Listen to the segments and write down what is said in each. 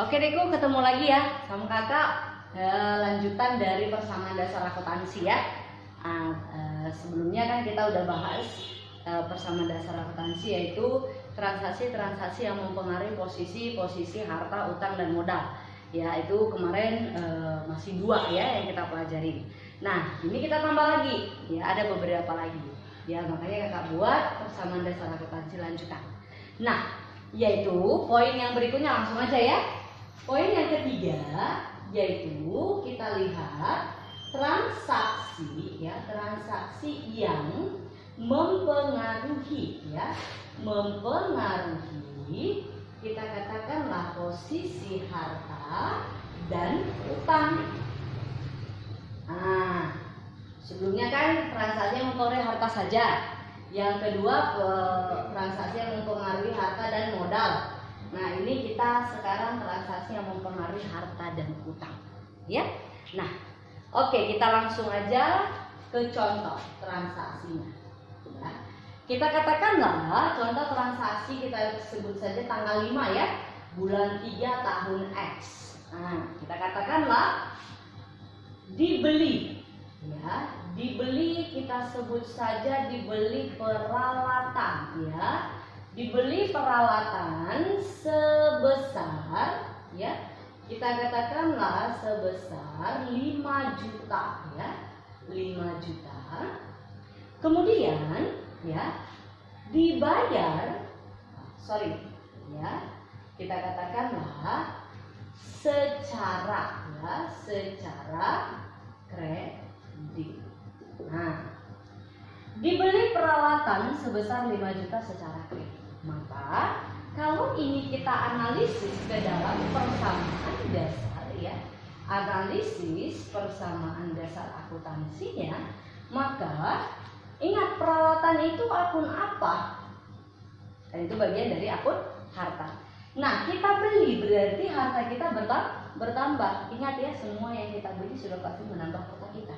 Oke Deku, ketemu lagi ya sama kakak, lanjutan dari persamaan dasar akuntansi ya. Sebelumnya kan kita udah bahas persamaan dasar akuntansi, yaitu transaksi-transaksi yang mempengaruhi posisi harta, utang, dan modal. Ya, itu kemarin masih 2 ya yang kita pelajari. Nah, ini kita tambah lagi ya, ada beberapa lagi ya, makanya kakak buat persamaan dasar akuntansi lanjutan. Nah, yaitu poin yang berikutnya, langsung aja ya. Poin yang ketiga yaitu kita lihat transaksi ya, transaksi yang mempengaruhi ya, mempengaruhi, kita katakanlah posisi harta dan utang. Nah, sebelumnya kan transaksi yang mempengaruhi harta saja. Yang kedua transaksi yang mempengaruhi harta dan modal. Nah, ini kita sekarang transaksi yang mempengaruhi harta dan utang ya. Nah, oke, kita langsung aja ke contoh transaksinya ya. Kita katakanlah contoh transaksi, kita sebut saja tanggal 5 ya, bulan 3 tahun X. Nah, kita katakanlah dibeli ya, dibeli, kita sebut saja dibeli peralatan ya, dibeli peralatan sebesar ya, kita katakanlah sebesar 5 juta ya, 5 juta. Kemudian ya dibayar, kita katakanlah secara ya, secara kredit. Nah, dibeli peralatan sebesar 5 juta secara kredit. Maka kalau ini kita analisis ke dalam persamaan dasar ya, analisis persamaan dasar akuntansinya, maka ingat peralatan itu akun apa? Dan itu bagian dari akun harta. Nah, kita beli berarti harta kita bertambah. Ingat ya, semua yang kita beli sudah pasti menambah harta kita.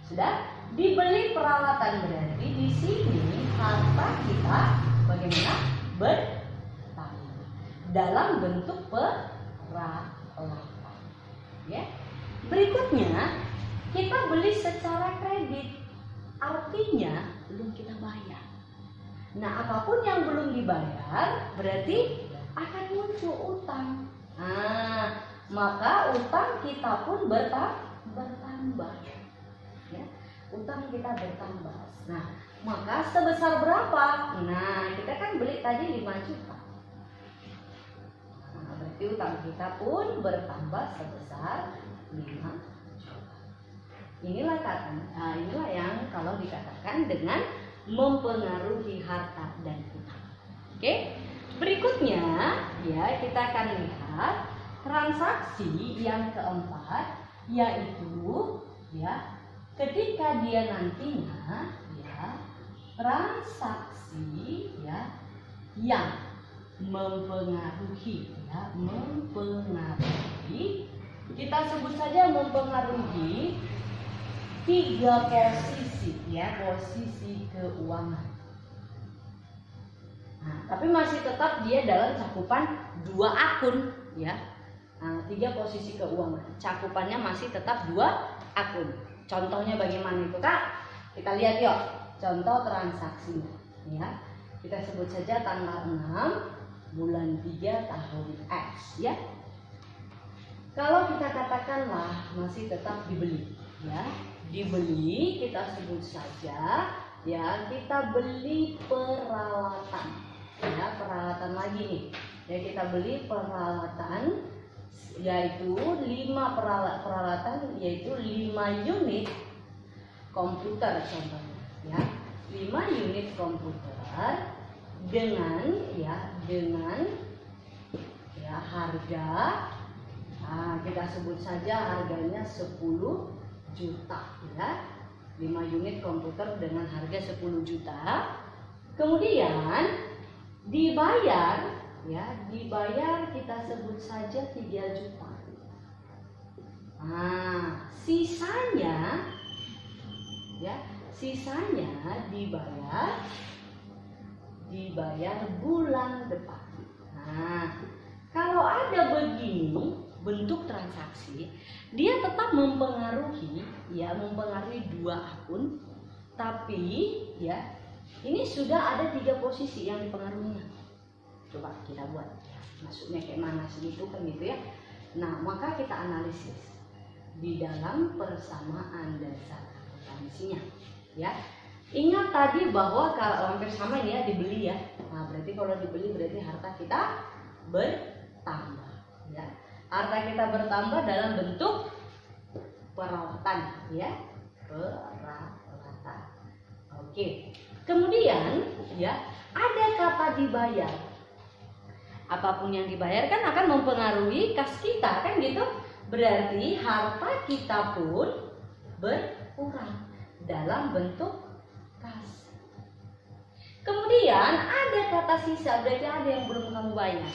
Sudah dibeli peralatan berarti di sini harta kita bagaimana? Bertambah dalam bentuk peralatan ya. Berikutnya kita beli secara kredit, artinya belum kita bayar. Nah, apapun yang belum dibayar berarti akan muncul utang. Nah, maka utang kita pun bertambah ya. Utang kita bertambah. Nah, maka sebesar berapa? Nah, kita kan beli tadi 5 juta. Nah, berarti utang kita pun bertambah sebesar 5 juta. Inilah yang kalau dikatakan dengan mempengaruhi harta dan utang. Oke? Berikutnya ya, kita akan lihat transaksi yang keempat, yaitu ya, ketika dia nantinya ya, transaksi ya yang mempengaruhi ya, mempengaruhi, kita sebut saja mempengaruhi 3 posisi ya, posisi keuangan. Nah, tapi masih tetap dia dalam cakupan 2 akun ya. Nah, 3 posisi keuangan, cakupannya masih tetap 2 akun. Contohnya bagaimana itu Kak? Kita lihat yuk contoh transaksinya ya. Kita sebut saja tanggal 6 bulan 3 tahun X ya. Kalau kita katakanlah masih tetap dibeli ya, dibeli, kita sebut saja ya, kita beli peralatan ya, peralatan lagi nih ya, kita beli peralatan yaitu 5 peralatan, yaitu 5 unit komputer contohnya ya, 5 unit komputer dengan harga, nah, kita sebut saja harganya 10 juta ya, 5 unit komputer dengan harga 10 juta. Kemudian dibayar ya, dibayar kita sebut saja 3 juta. Nah, sisanya ya, sisanya dibayar bulan depan. Nah, kalau kalau ada begini bentuk transaksi, dia tetap mempengaruhi dua akun, tapi ya ini sudah ada 3 posisi yang dipengaruhinya. Coba kita buat maksudnya kayak mana sih itu kan gitu ya. Nah, maka kita analisis di dalam persamaan dasar akuntansinya ya. Ingat tadi bahwa kalau hampir sama ini ya, dibeli ya. Nah, berarti kalau dibeli berarti harta kita bertambah ya. Harta kita bertambah dalam bentuk perawatan ya. Perawatan. Oke. Kemudian ya, ada kata dibayar. Apapun yang dibayarkan akan mempengaruhi kas kita kan gitu. Berarti harta kita pun berkurang dalam bentuk kas. Kemudian ada kata sisa, berarti ada yang belum kamu bayar.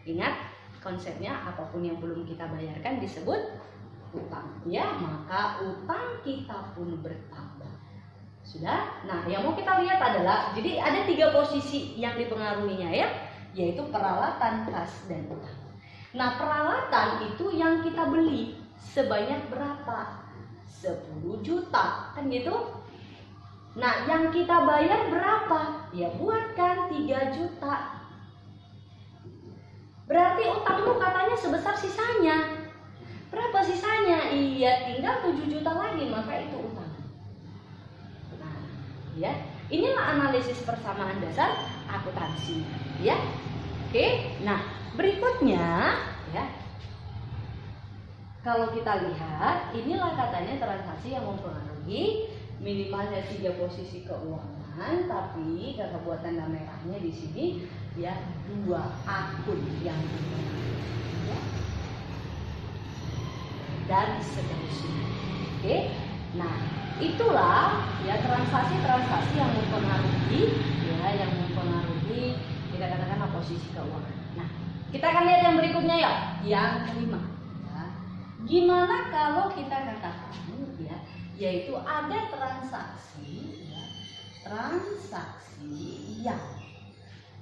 Ingat konsepnya, apapun yang belum kita bayarkan disebut utang ya, maka utang kita pun bertambah. Sudah? Nah, yang mau kita lihat adalah, jadi ada 3 posisi yang dipengaruhinya ya, yaitu peralatan, kas, dan utang. Nah, peralatan itu yang kita beli sebanyak berapa? 10 juta kan gitu. Nah, yang kita bayar berapa? Ya buatkan 3 juta. Berarti utangmu katanya sebesar sisanya. Berapa sisanya? Iya, tinggal 7 juta lagi, maka itu utang. Nah, ya, inilah analisis persamaan dasar akuntansi, ya. Oke. Nah, berikutnya ya. Kalau kita lihat, inilah katanya transaksi yang mempengaruhi minimalnya 3 posisi keuangan, tapi kakak buat tanda merahnya di sini ya, 2 akun yang dipengaruhi ya. Dan seterusnya. Oke. Nah, itulah ya transaksi-transaksi yang mempengaruhi kita katakan posisi keuangan. Nah, kita akan lihat yang berikutnya ya, yang kelima. Ya. Gimana kalau kita katakan ya, yaitu ada transaksi yang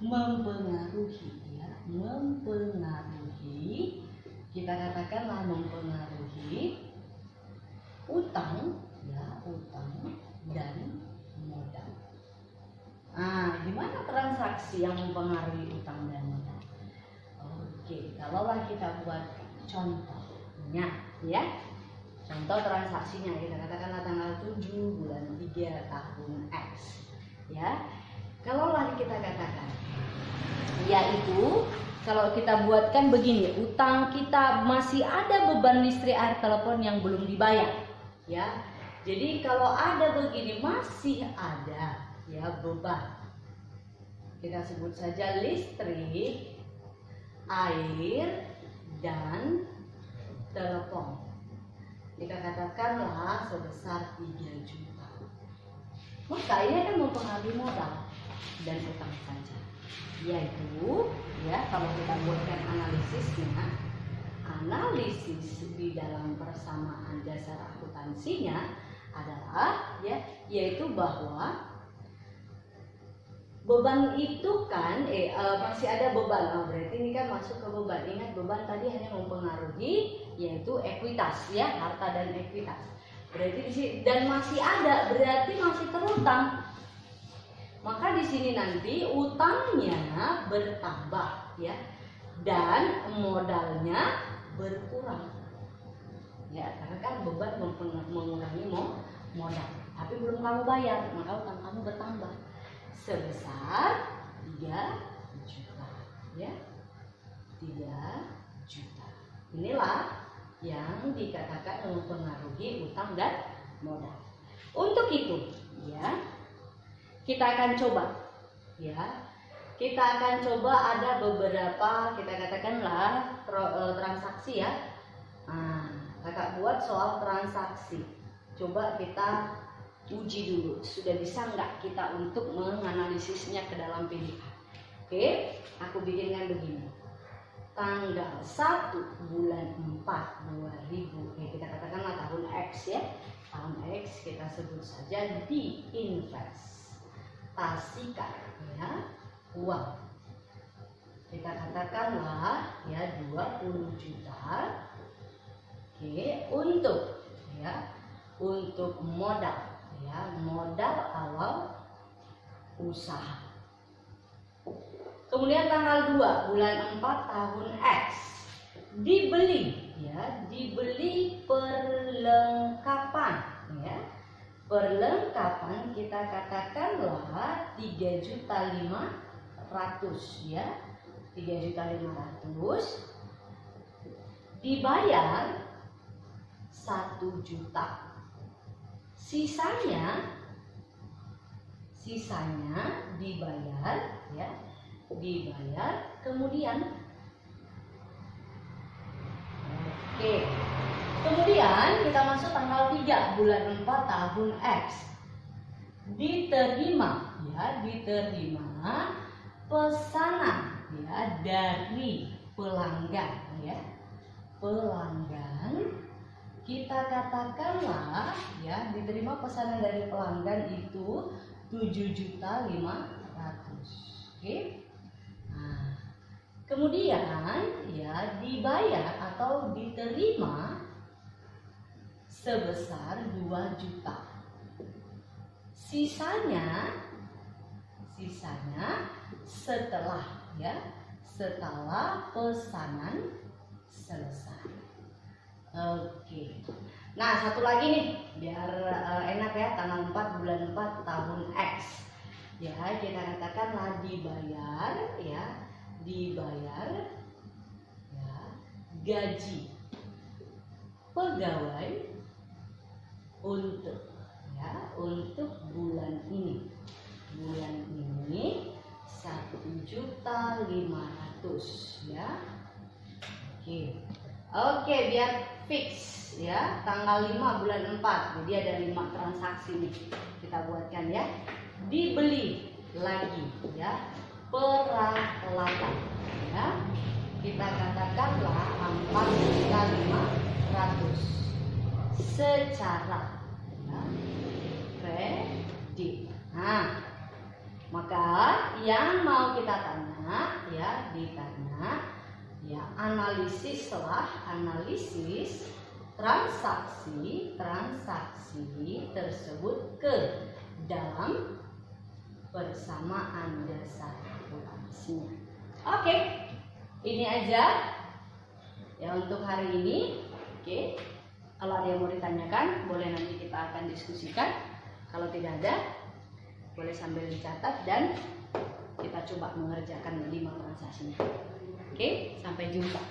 mempengaruhi kita katakanlah mempengaruhi utang dan modal. Nah, gimana transaksi yang mempengaruhi utang dan modal? Oke, kalaulah kita buat contohnya ya. Contoh transaksinya kita katakanlah tanggal 7 bulan 3 tahun X ya. Kalaulah kita katakan yaitu kalau kita buatkan begini, utang kita masih ada beban listrik, air, telepon yang belum dibayar ya. Jadi kalau ada begini masih ada ya beban, kita sebut saja listrik, air, dan telepon. Kita katakanlah sebesar 3 juta. Maka ini akan mempengaruhi modal dan utang saja. Yaitu ya, kalau kita buatkan analisis di dalam persamaan dasar akuntansinya adalah ya, yaitu bahwa beban itu kan masih ada beban. Berarti ini kan masuk ke beban. Ingat, beban tadi hanya mempengaruhi yaitu ekuitas ya, harta dan ekuitas. Berarti di sini dan masih ada, berarti masih terutang. Maka di sini nanti utangnya bertambah ya, dan modalnya berkurang. Ya, karena kan beban mengurangi modal, tapi belum kamu bayar, maka utang kamu bertambah sebesar 3 juta ya. 3 juta. Inilah yang dikatakan mempengaruhi utang dan modal. Untuk itu ya, kita akan coba ya. Kita akan coba ada beberapa kita katakanlah transaksi ya. Kakak buat soal transaksi. Coba kita uji dulu, sudah bisa nggak kita untuk menganalisisnya ke dalam PDF. Oke, aku bikinkan begini. Tanggal 1 bulan 4 2000, kita katakanlah tahun X ya. Tahun X kita sebut saja diinvestasikan ya, uang. kita katakanlah ya 20 juta. Oke, untuk modal ya, modal awal usaha. Kemudian tanggal 2 bulan 4 tahun X dibeli ya, dibeli perlengkapan ya. Perlengkapan kita katakanlah 3.500.000 ya. 3.500.000 dibayar 1 juta. Sisanya dibayar ya, dibayar kemudian. Oke. Kemudian kita masuk tanggal 3 bulan 4 tahun X. Diterima ya, diterima pesanan ya dari pelanggan ya. Pelanggan kita katakanlah ya, diterima pesanan dari pelanggan itu 7.500.000. Oke. Nah, kemudian ya dibayar atau diterima sebesar 2 juta. Sisanya setelah ya, setelah pesanan selesai. Oke. Nah, satu lagi nih biar enak ya, tanggal 4 bulan 4 tahun X. Ya, kita katakanlah dibayar ya, dibayar ya, gaji pegawai untuk bulan ini. Bulan ini 1.500.000 ya. Oke, biar fix ya, tanggal 5 bulan 4. Jadi ada 5 transaksi nih. Kita buatkan ya. Dibeli lagi ya, peralatan ya. Kita katakanlah 4.500.000 secara ya, kredit. Nah, maka yang mau kita tanya ya, ditanya ya, analisis transaksi tersebut ke dalam persamaan dasar akuntansinya. Oke, ini aja ya untuk hari ini. Oke, kalau ada yang mau ditanyakan boleh nanti kita akan diskusikan. Kalau tidak ada boleh sambil dicatat dan kita coba mengerjakan 5 transaksinya. Oke, sampai jumpa.